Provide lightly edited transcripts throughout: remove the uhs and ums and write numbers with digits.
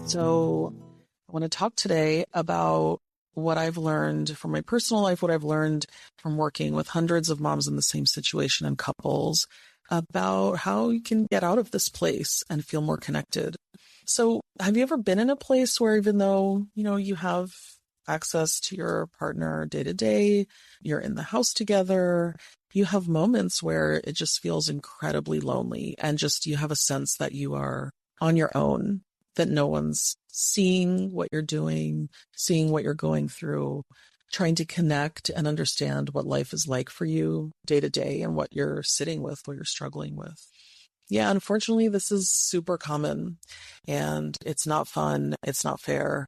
So I want to talk today about what I've learned from my personal life, what I've learned from working with hundreds of moms in the same situation and couples about how you can get out of this place and feel more connected. So have you ever been in a place where even though, you have access to your partner day to day, you're in the house together, you have moments where it just feels incredibly lonely and just you have a sense that you are on your own, that no one's seeing what you're doing, seeing what you're going through, trying to connect and understand what life is like for you day to day and what you're sitting with, what you're struggling with. Yeah, unfortunately, this is super common and it's not fun. It's not fair.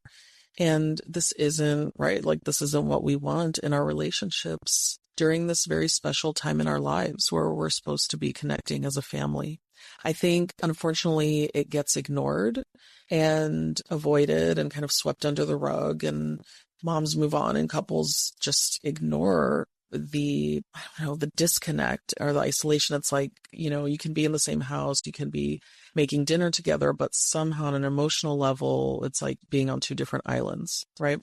And this isn't right. Like, this isn't what we want in our relationships during this very special time in our lives where we're supposed to be connecting as a family. I think, unfortunately, it gets ignored and avoided and kind of swept under the rug, and moms move on and couples just ignore the disconnect or the isolation. It's like, you can be in the same house, you can be making dinner together, but somehow on an emotional level, it's like being on two different islands, right?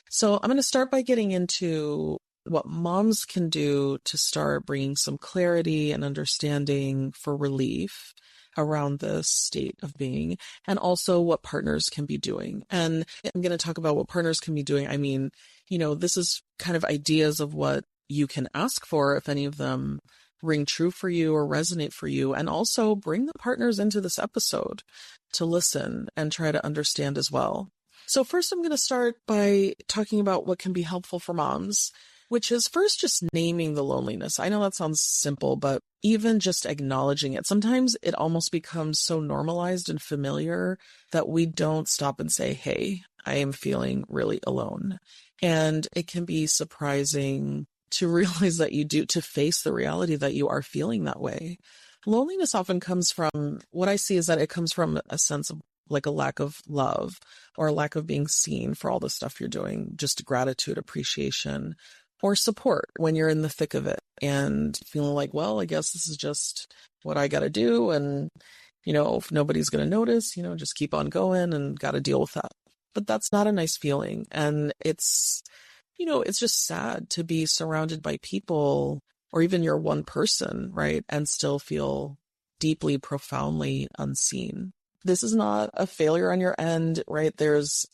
So I'm going to start by getting into what moms can do to start bringing some clarity and understanding for relief around this state of being, and also what partners can be doing. And I'm going to talk about what partners can be doing. I mean, this is kind of ideas of what you can ask for if any of them ring true for you or resonate for you, and also bring the partners into this episode to listen and try to understand as well. So first, I'm going to start by talking about what can be helpful for moms, which is first just naming the loneliness. I know that sounds simple, but even just acknowledging it, sometimes it almost becomes so normalized and familiar that we don't stop and say, hey, I am feeling really alone. And it can be surprising to realize that to face the reality that you are feeling that way. Loneliness often comes from, what I see is that it comes from a sense of like a lack of love or a lack of being seen for all the stuff you're doing, just gratitude, appreciation, or support when you're in the thick of it and feeling like, well, I guess this is just what I got to do. And, if nobody's going to notice, just keep on going and got to deal with that. But that's not a nice feeling. And it's just sad to be surrounded by people, or even you're one person, right? And still feel deeply, profoundly unseen. This is not a failure on your end, right?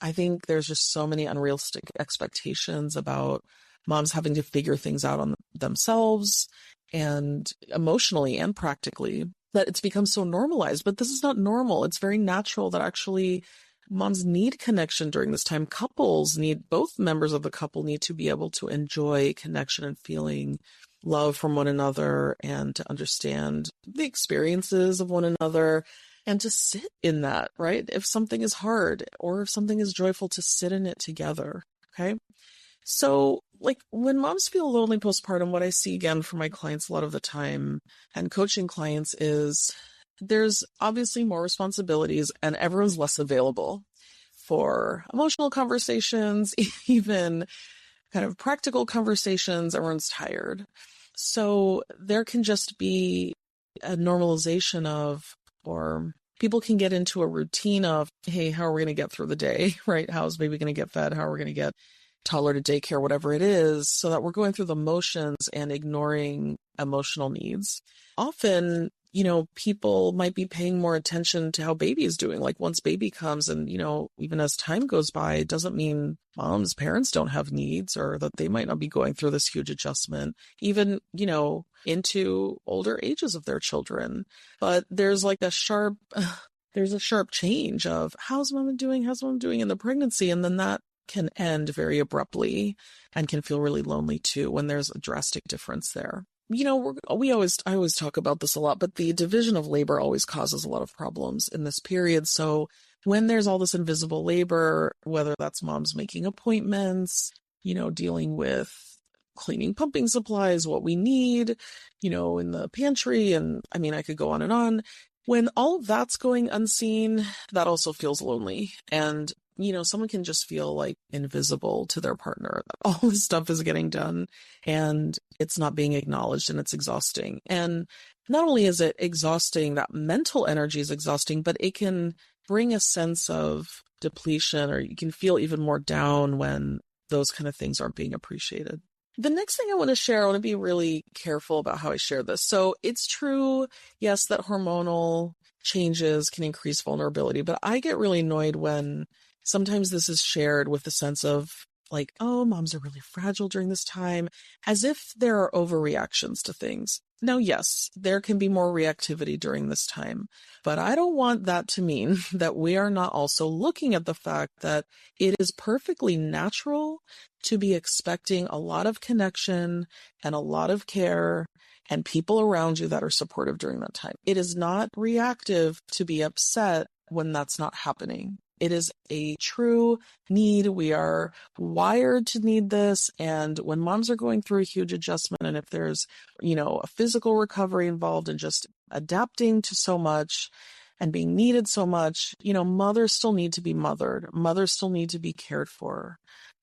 I think there's just so many unrealistic expectations about moms having to figure things out on themselves and emotionally and practically, that it's become so normalized. But this is not normal. It's very natural that actually moms need connection during this time. Both members of the couple need to be able to enjoy connection and feeling love from one another and to understand the experiences of one another and to sit in that, right? If something is hard or if something is joyful, to sit in it together, okay? So, like, when moms feel lonely postpartum, what I see again from my clients a lot of the time and coaching clients is there's obviously more responsibilities and everyone's less available for emotional conversations, even kind of practical conversations. Everyone's tired. So there can just be a normalization or people can get into a routine of, hey, how are we going to get through the day, right? How's baby going to get fed? How are we going to get toddler to daycare, whatever it is, so that we're going through the motions and ignoring emotional needs. Often, people might be paying more attention to how baby is doing. Like, once baby comes and, even as time goes by, it doesn't mean parents don't have needs or that they might not be going through this huge adjustment, even, into older ages of their children. But there's like a sharp change of how's mom doing in the pregnancy. And then that can end very abruptly and can feel really lonely too when there's a drastic difference there. I always talk about this a lot, but the division of labor always causes a lot of problems in this period. So when there's all this invisible labor, whether that's moms making appointments, dealing with cleaning pumping supplies, what we need, in the pantry, and I mean, I could go on and on. When all of that's going unseen, that also feels lonely. And someone can just feel like invisible to their partner, that all this stuff is getting done and it's not being acknowledged, and it's exhausting. And not only is it exhausting, that mental energy is exhausting, but it can bring a sense of depletion, or you can feel even more down when those kind of things aren't being appreciated. The next thing I want to share, I want to be really careful about how I share this. So it's true, yes, that hormonal changes can increase vulnerability, but I get really annoyed when sometimes this is shared with the sense of like, oh, moms are really fragile during this time, as if there are overreactions to things. Now, yes, there can be more reactivity during this time, but I don't want that to mean that we are not also looking at the fact that it is perfectly natural to be expecting a lot of connection and a lot of care and people around you that are supportive during that time. It is not reactive to be upset when that's not happening. It is a true need. We are wired to need this. And when moms are going through a huge adjustment, and if there's, a physical recovery involved in just adapting to so much and being needed so much, mothers still need to be mothered. Mothers still need to be cared for.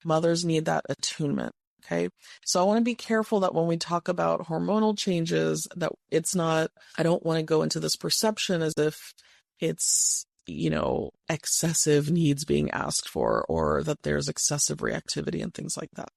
Mothers need that attunement. Okay. So I want to be careful that when we talk about hormonal changes, that it's not, I don't want to go into this perception as if it's, excessive needs being asked for, or that there's excessive reactivity and things like that.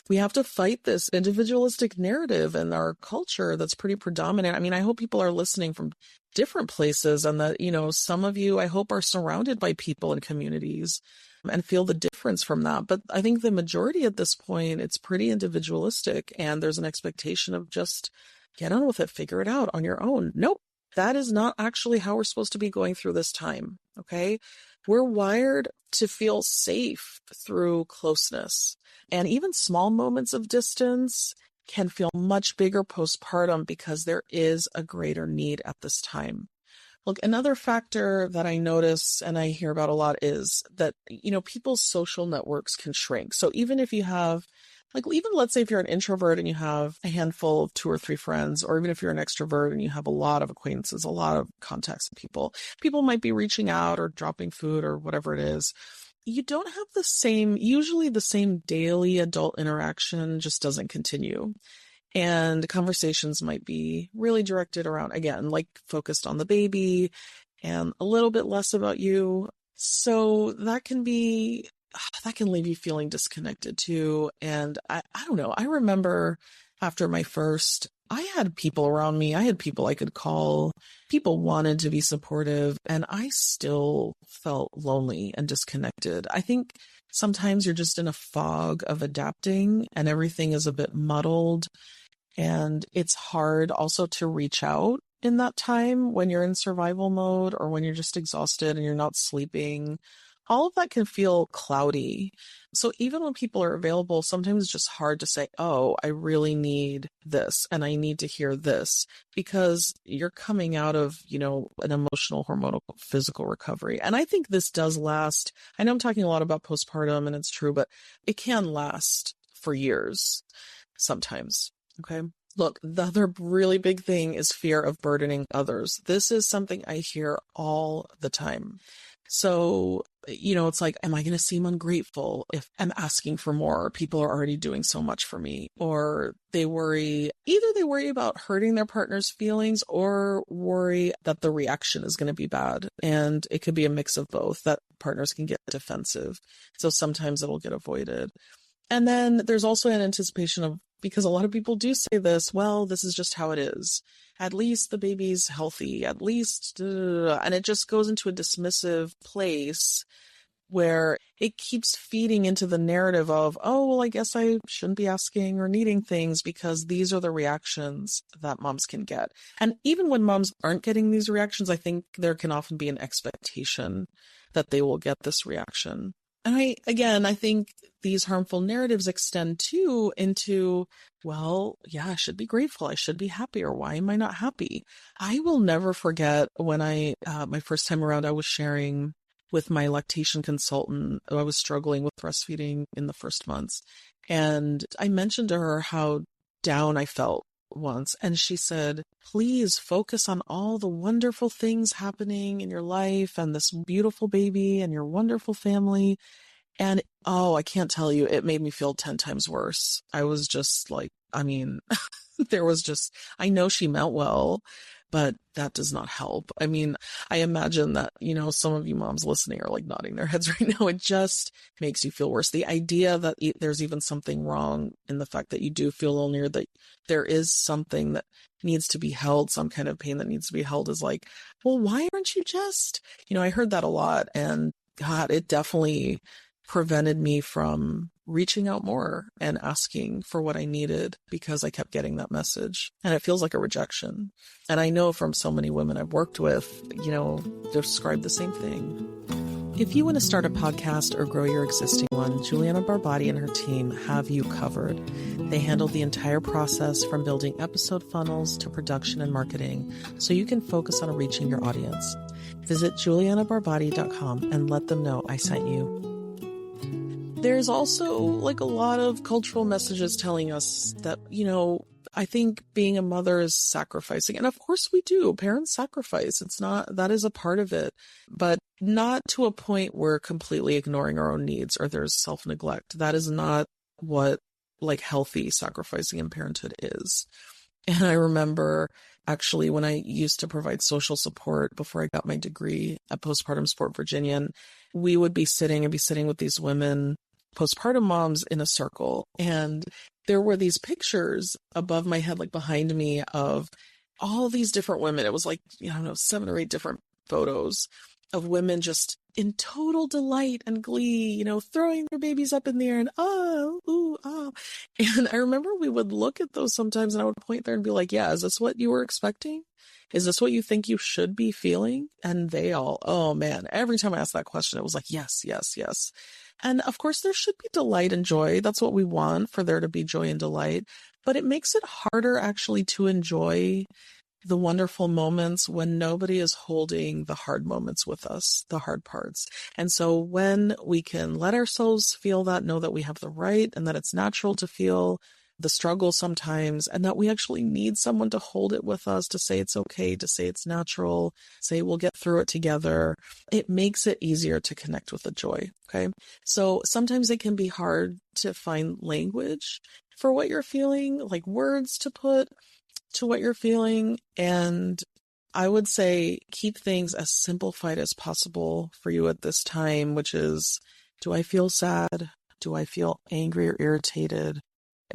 We have to fight this individualistic narrative in our culture that's pretty predominant. I mean, I hope people are listening from different places, and that, some of you, I hope, are surrounded by people and communities and feel the difference from that. But I think the majority at this point, it's pretty individualistic, and there's an expectation of just get on with it, figure it out on your own. Nope. That is not actually how we're supposed to be going through this time, okay? We're wired to feel safe through closeness. And even small moments of distance can feel much bigger postpartum because there is a greater need at this time. Look, another factor that I notice and I hear about a lot is that, people's social networks can shrink. So even if you have even let's say if you're an introvert and you have a handful of 2 or 3 friends, or even if you're an extrovert and you have a lot of acquaintances, a lot of contacts with people might be reaching out or dropping food or whatever it is. You don't have usually the same daily adult interaction just doesn't continue. And conversations might be really directed around, again, focused on the baby and a little bit less about you. So that can leave you feeling disconnected too. And I don't know. I remember after my first, I had people around me. I had people I could call. People wanted to be supportive, and I still felt lonely and disconnected. I think sometimes you're just in a fog of adapting and everything is a bit muddled, and it's hard also to reach out in that time when you're in survival mode or when you're just exhausted and you're not sleeping. All of that can feel cloudy. So even when people are available, sometimes it's just hard to say, oh, I really need this and I need to hear this, because you're coming out of, an emotional, hormonal, physical recovery. And I think this does last. I know I'm talking a lot about postpartum and it's true, but it can last for years sometimes. Okay. Look, the other really big thing is fear of burdening others. This is something I hear all the time. So, it's like, am I going to seem ungrateful if I'm asking for more? People are already doing so much for me. Or they worry about hurting their partner's feelings, or worry that the reaction is going to be bad. And it could be a mix of both, that partners can get defensive. So sometimes it'll get avoided. And then there's also an anticipation of, because a lot of people do say this, well, this is just how it is. At least the baby's healthy, at least, and it just goes into a dismissive place where it keeps feeding into the narrative of, oh, well, I guess I shouldn't be asking or needing things because these are the reactions that moms can get. And even when moms aren't getting these reactions, I think there can often be an expectation that they will get this reaction. And I think these harmful narratives extend too into, well, yeah, I should be grateful. I should be happy. Or why am I not happy? I will never forget when my first time around, I was sharing with my lactation consultant. I was struggling with breastfeeding in the first months. And I mentioned to her how down I felt once. And she said, please focus on all the wonderful things happening in your life and this beautiful baby and your wonderful family. And I can't tell you, it made me feel 10 times worse. I was just like, I know she meant well, but that does not help. I mean, I imagine that, some of you moms listening are like nodding their heads right now. It just makes you feel worse. The idea that there's even something wrong in the fact that you do feel lonely, or that there is something that needs to be held, some kind of pain that needs to be held, is like, well, why aren't you just, I heard that a lot, and God, it definitely prevented me from reaching out more and asking for what I needed, because I kept getting that message, and it feels like a rejection. And I know from so many women I've worked with, describe the same thing. If you want to start a podcast or grow your existing one, Juliana Barbati and her team have you covered. They handle the entire process from building episode funnels to production and marketing, so you can focus on reaching your audience. Visit julianabarbati.com and let them know I sent you. There's also like a lot of cultural messages telling us that, I think being a mother is sacrificing. And of course we do. Parents sacrifice. That is a part of it, but not to a point where completely ignoring our own needs or there's self-neglect. That is not what like healthy sacrificing in parenthood is. And I remember actually when I used to provide social support before I got my degree at Postpartum Support Virginia, and we would be sitting with these women, postpartum moms, in a circle. And there were these pictures above my head, like behind me, of all these different women. It was like, 7 or 8 different photos of women just in total delight and glee, throwing their babies up in the air and, oh, ooh, oh. And I remember we would look at those sometimes and I would point there and be like, yeah, is this what you were expecting? Is this what you think you should be feeling? And they all, oh man, every time I asked that question, it was like, yes, yes, yes. And of course, there should be delight and joy. That's what we want, for there to be joy and delight. But it makes it harder actually to enjoy the wonderful moments when nobody is holding the hard moments with us, the hard parts. And so when we can let ourselves feel that, know that we have the right and that it's natural to feel the struggle sometimes, and that we actually need someone to hold it with us, to say it's okay, to say it's natural, say we'll get through it together. It makes it easier to connect with the joy. Okay. So sometimes it can be hard to find language for what you're feeling, like words to put to what you're feeling. And I would say keep things as simplified as possible for you at this time, which is, do I feel sad? Do I feel angry or irritated?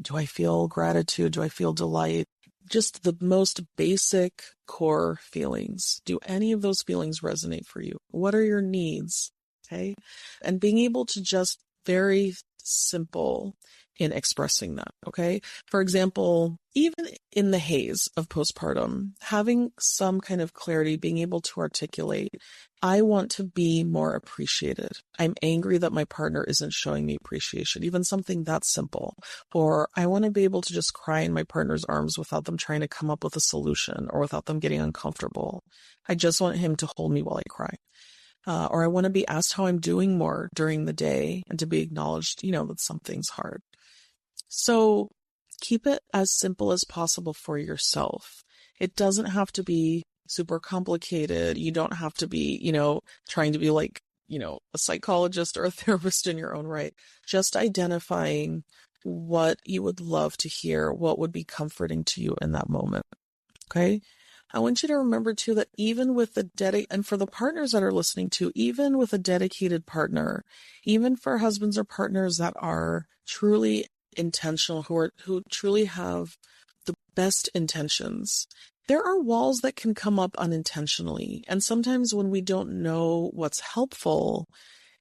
Do I feel gratitude? Do I feel delight? Just the most basic core feelings. Do any of those feelings resonate for you? What are your needs? Okay. And being able to just very simple in expressing that. Okay. For example, even in the haze of postpartum, having some kind of clarity, being able to articulate, I want to be more appreciated. I'm angry that my partner isn't showing me appreciation, even something that simple. Or I want to be able to just cry in my partner's arms without them trying to come up with a solution or without them getting uncomfortable. I just want him to hold me while I cry. Or I want to be asked how I'm doing more during the day and to be acknowledged, that something's hard. So keep it as simple as possible for yourself. It doesn't have to be super complicated. You don't have to be, trying to be like, a psychologist or a therapist in your own right. Just identifying what you would love to hear, what would be comforting to you in that moment. Okay. I want you to remember too that even with and for the partners that are listening to, even with a dedicated partner, even for husbands or partners that are truly intentional, who truly have the best intentions, there are walls that can come up unintentionally. And sometimes when we don't know what's helpful,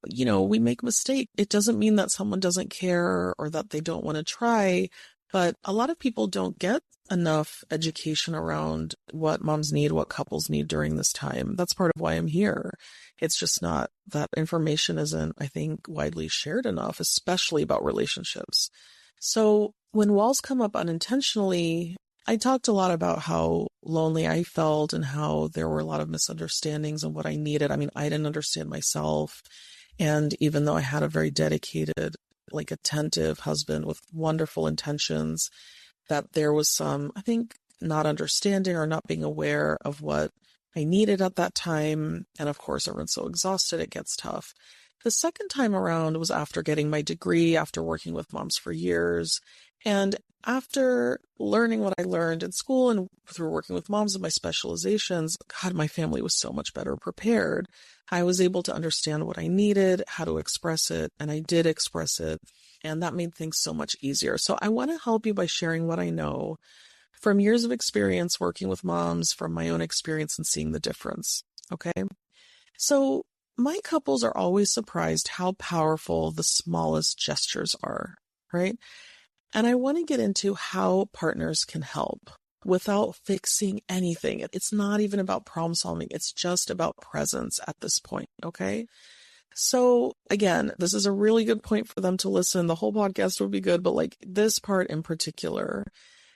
we make mistakes. It doesn't mean that someone doesn't care or that they don't want to try, but a lot of people don't get enough education around what moms need, what couples need during this time. That's part of why I'm here. It's just not, that information isn't, I think, widely shared enough, especially about relationships. So when walls come up unintentionally, I talked a lot about how lonely I felt and how there were a lot of misunderstandings and what I needed. I mean, I didn't understand myself. And even though I had a very dedicated, attentive husband with wonderful intentions, that there was some, I think, not understanding or not being aware of what I needed at that time. And of course, everyone's so exhausted, it gets tough. The second time around was after getting my degree, after working with moms for years. And after learning what I learned in school and through working with moms in my specializations, God, my family was so much better prepared. I was able to understand what I needed, how to express it, and I did express it. And that made things so much easier. So I want to help you by sharing what I know from years of experience working with moms, from my own experience and seeing the difference. Okay. So my couples are always surprised how powerful the smallest gestures are, right? And I want to get into how partners can help without fixing anything. It's not even about problem solving. It's just about presence at this point. Okay. So again, this is a really good point for them to listen. The whole podcast would be good, but like this part in particular,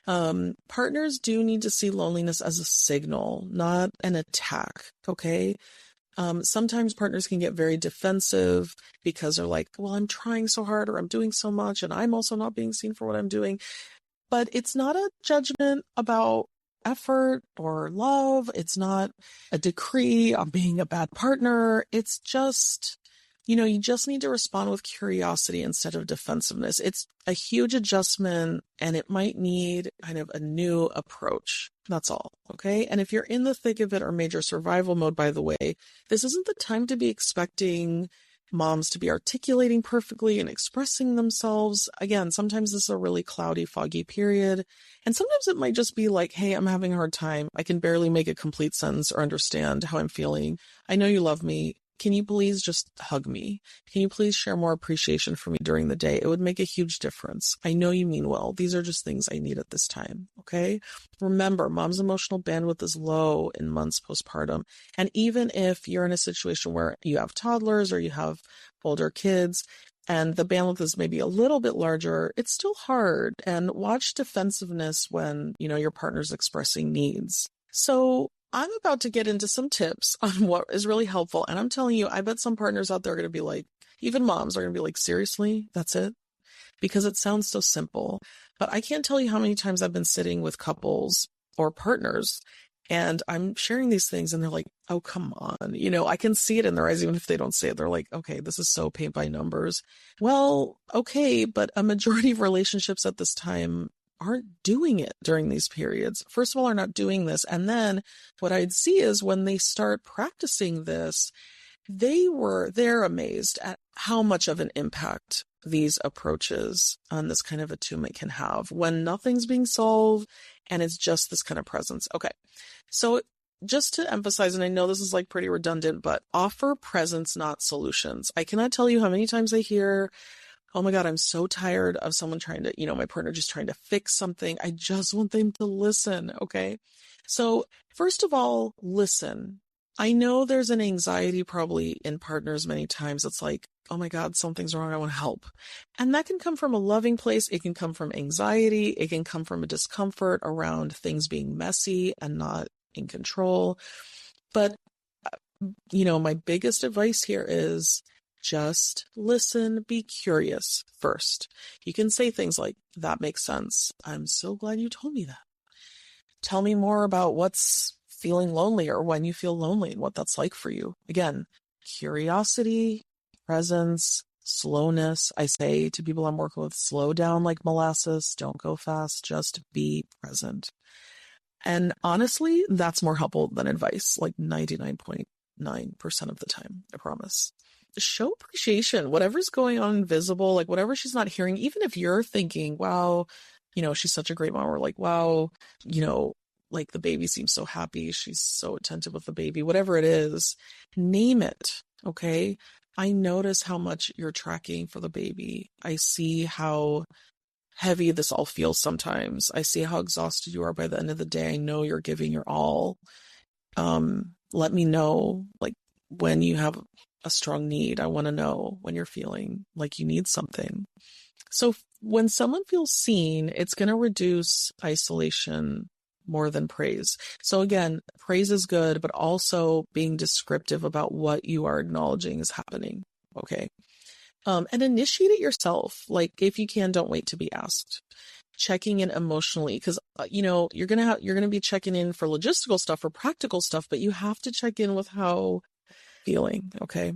partners do need to see loneliness as a signal, not an attack. Okay. Sometimes partners can get very defensive because they're like, well, I'm trying so hard or I'm doing so much and I'm also not being seen for what I'm doing. But it's not a judgment about effort or love. It's not a decree on being a bad partner. It's just, you just need to respond with curiosity instead of defensiveness. It's a huge adjustment and it might need kind of a new approach. That's all. Okay. And if you're in the thick of it or major survival mode, by the way, this isn't the time to be expecting moms to be articulating perfectly and expressing themselves. Again, sometimes this is a really cloudy, foggy period. And sometimes it might just be like, hey, I'm having a hard time. I can barely make a complete sentence or understand how I'm feeling. I know you love me. Can you please just hug me? Can you please share more appreciation for me during the day? It would make a huge difference. I know you mean well. These are just things I need at this time. Okay. Remember, mom's emotional bandwidth is low in months postpartum. And even if you're in a situation where you have toddlers or you have older kids and the bandwidth is maybe a little bit larger, it's still hard. And watch defensiveness when, your partner's expressing needs. So I'm about to get into some tips on what is really helpful. And I'm telling you, I bet some partners out there are going to be like, even moms are going to be like, seriously, that's it? Because it sounds so simple. But I can't tell you how many times I've been sitting with couples or partners and I'm sharing these things and they're like, oh, come on. I can see it in their eyes, even if they don't say it. They're like, okay, this is so paint by numbers. Well, okay, but a majority of relationships at this time aren't doing it during these periods. First of all, are not doing this. And then what I'd see is when they start practicing this, they're amazed at how much of an impact these approaches on this kind of attunement can have when nothing's being solved and it's just this kind of presence. Okay. So just to emphasize, and I know this is like pretty redundant, but offer presence, not solutions. I cannot tell you how many times I hear, oh my God, I'm so tired of someone trying to, my partner just trying to fix something. I just want them to listen. Okay. So first of all, listen. I know there's an anxiety probably in partners many times. It's like, oh my God, something's wrong. I want to help. And that can come from a loving place. It can come from anxiety. It can come from a discomfort around things being messy and not in control. But, my biggest advice here is just listen, be curious first. You can say things like, that makes sense. I'm so glad you told me that. Tell me more about what's feeling lonely or when you feel lonely and what that's like for you. Again, curiosity, presence, slowness. I say to people I'm working with, slow down like molasses. Don't go fast. Just be present. And honestly, that's more helpful than advice, like 99.9% of the time, I promise. Show appreciation, whatever's going on invisible, like whatever she's not hearing, even if you're thinking, wow, she's such a great mom, or like, wow, like the baby seems so happy. She's so attentive with the baby, whatever it is, name it. Okay. I notice how much you're tracking for the baby. I see how heavy this all feels sometimes. I see how exhausted you are by the end of the day. I know you're giving your all. Let me know, like, when you have a strong need. I want to know when you're feeling like you need something. So when someone feels seen, it's going to reduce isolation more than praise. So again, praise is good, but also being descriptive about what you are acknowledging is happening. Okay. And initiate it yourself. Like if you can, don't wait to be asked. Checking in emotionally, because you're gonna be checking in for logistical stuff or practical stuff, but you have to check in with how feeling. Okay,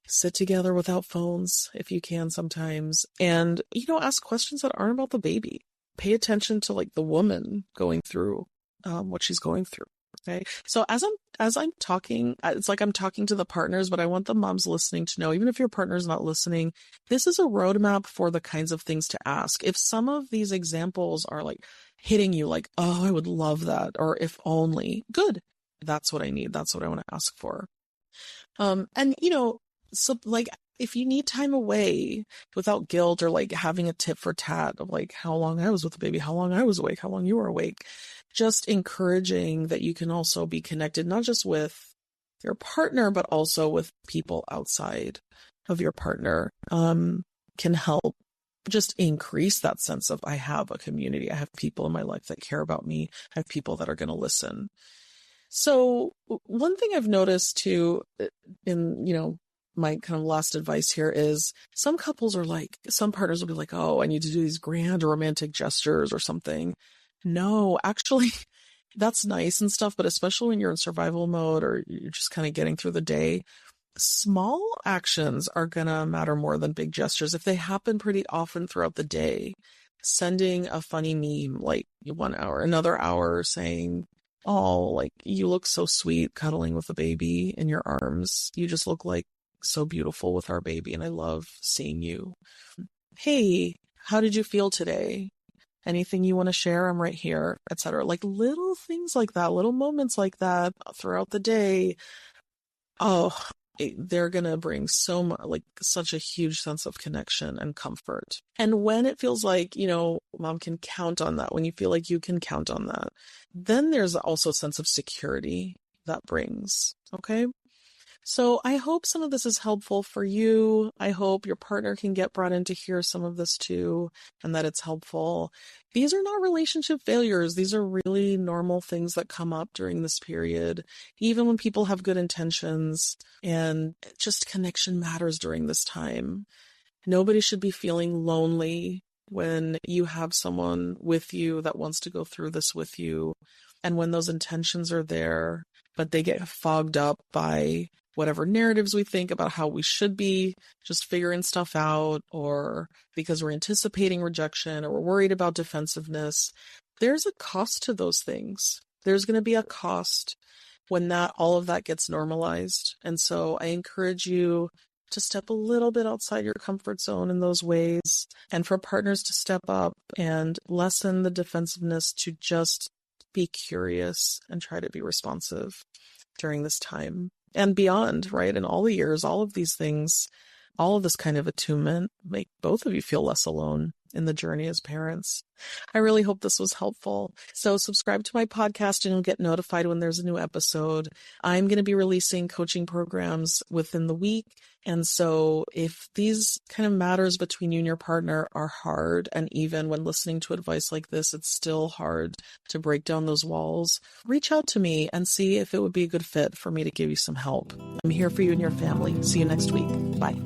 sit together without phones if you can sometimes, and ask questions that aren't about the baby. pay attention to like the woman going through what she's going through. Okay. So as I'm talking, it's like I'm talking to the partners, but I want the moms listening to know, even if your partner's not listening, this is a roadmap for the kinds of things to ask. If some of these examples are like hitting you like, oh, I would love that, or if only, good. That's what I need. That's what I want to ask for. And so like if you need time away without guilt, or like having a tit for tat of like how long I was with the baby, how long I was awake, how long you were awake, just encouraging that you can also be connected, not just with your partner, but also with people outside of your partner, can help just increase that sense of I have a community. I have people in my life that care about me. I have people that are going to listen. So one thing I've noticed too in, my kind of last advice here is some couples are like, some partners will be like, oh, I need to do these grand romantic gestures or something. No, actually, that's nice and stuff. But especially when you're in survival mode or you're just kind of getting through the day, small actions are going to matter more than big gestures. If they happen pretty often throughout the day, sending a funny meme, like 1 hour, another hour saying, oh, like you look so sweet cuddling with a baby in your arms. You just look like so beautiful with our baby. And I love seeing you. Hey, how did you feel today? Anything you want to share? I'm right here, etc. Like little things like that, little moments like that throughout the day. Oh, they're going to bring so much, like such a huge sense of connection and comfort. And when it feels like, mom can count on that, when you feel like you can count on that, then there's also a sense of security that brings. Okay. So I hope some of this is helpful for you. I hope your partner can get brought in to hear some of this too, and that it's helpful. These are not relationship failures. These are really normal things that come up during this period, even when people have good intentions, and just connection matters during this time. Nobody should be feeling lonely when you have someone with you that wants to go through this with you. And when those intentions are there, but they get fogged up by whatever narratives we think about how we should be just figuring stuff out, or because we're anticipating rejection, or we're worried about defensiveness, there's a cost to those things. There's going to be a cost when all of that gets normalized. And so I encourage you to step a little bit outside your comfort zone in those ways, and for partners to step up and lessen the defensiveness, to just be curious and try to be responsive during this time and beyond, right? In all the years, all of these things, all of this kind of attunement make both of you feel less alone in the journey as parents. I really hope this was helpful. So subscribe to my podcast and you'll get notified when there's a new episode. I'm going to be releasing coaching programs within the week. And so if these kind of matters between you and your partner are hard, and even when listening to advice like this, it's still hard to break down those walls, reach out to me and see if it would be a good fit for me to give you some help. I'm here for you and your family. See you next week. Bye.